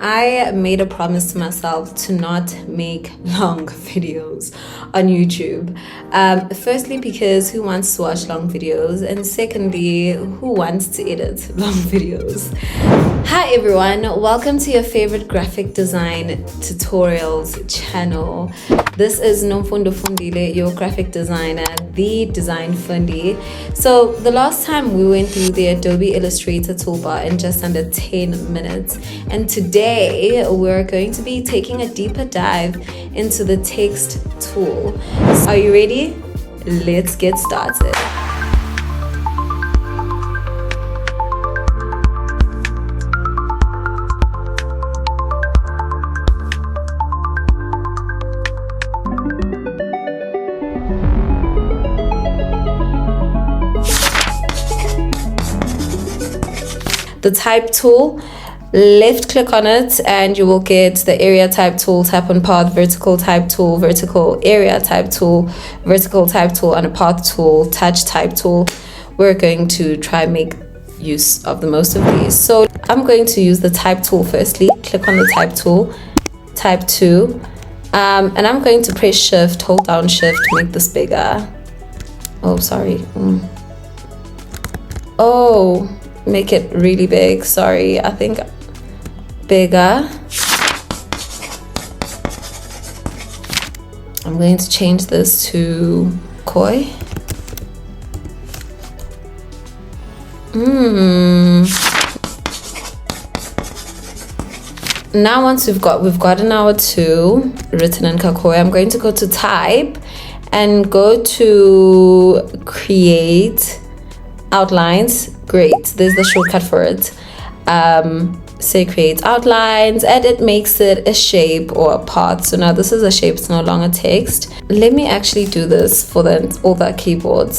I made a promise to myself to not make long videos on YouTube. Firstly, because who wants to watch long videos? And secondly, who wants to edit long videos? Hi everyone, welcome to your favorite graphic design tutorials channel. This is Nomfundo Fundile, your graphic designer, the design fundi. So the last time we went through the Adobe Illustrator toolbar in just under 10 minutes, and today we're going to be taking a deeper dive into the text tool. Are you ready? Let's get started. The type tool, left click on it and you will get the area type tool. Tap on path, vertical type tool, vertical area type tool, vertical type tool, and a path tool, touch type tool. We're going to try make use of the most of these. So I'm going to use the type tool firstly. Click on the type tool, type 2, and I'm going to press shift, hold down shift to make this bigger. Oh, sorry. Oh, make it really big. Sorry, I think bigger. I'm going to change this to koi. Now once we've gotten our 2 written in kakoi, I'm going to go to type and go to create outlines. Great, there's the shortcut for it. Say create outlines, and it makes it a shape or a path. So now this is a shape, it's no longer text. Let me actually do this for all the keyboards.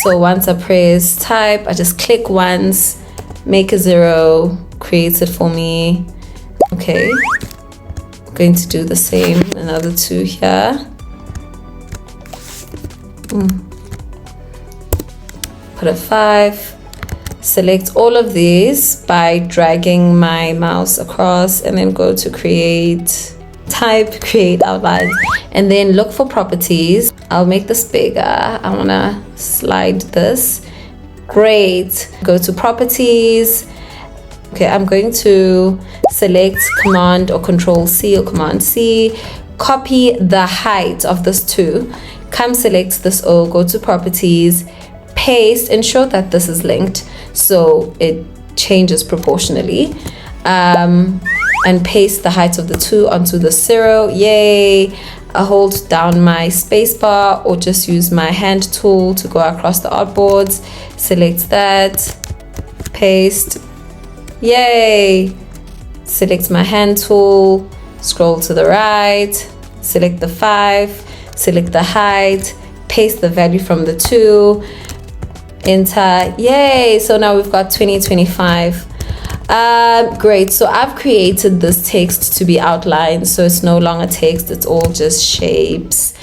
So once I press type, I just click once, make a 0, creates it for me. Okay, I'm going to do the same, another 2 here. Put a 5. Select all of these by dragging my mouse across and then go to create, type, create outlines, and then look for properties. I'll make this bigger. I want to slide this. Great. Go to properties. Okay, I'm going to select Command or Control C or Command C. Copy the height of this 2. Come select this O, go to properties, paste, ensure that this is linked so it changes proportionally, and paste the height of the 2 onto the 0. Yay! I hold down my spacebar or just use my hand tool to go across the artboards. Select that, paste. Yay! Select my hand tool, scroll to the right, select the 5, select the height, paste the value from the 2, enter. Yay! So now we've got 2025. Great. So I've created this text to be outlined, so it's no longer text, it's all just shapes.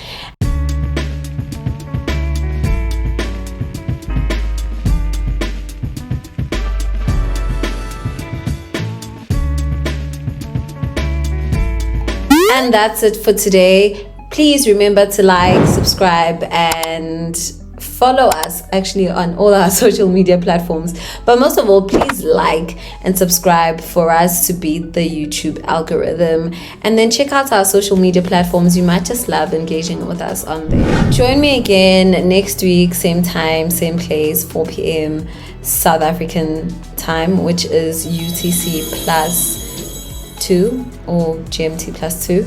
And that's it for today. Please remember to like, subscribe, and follow us actually on all our social media platforms. But most of all, please like and subscribe for us to beat the YouTube algorithm. And then check out our social media platforms. You might just love engaging with us on there. Join me again next week, same time, same place, 4 p.m. South African time, which is UTC plus 2 or GMT plus 2.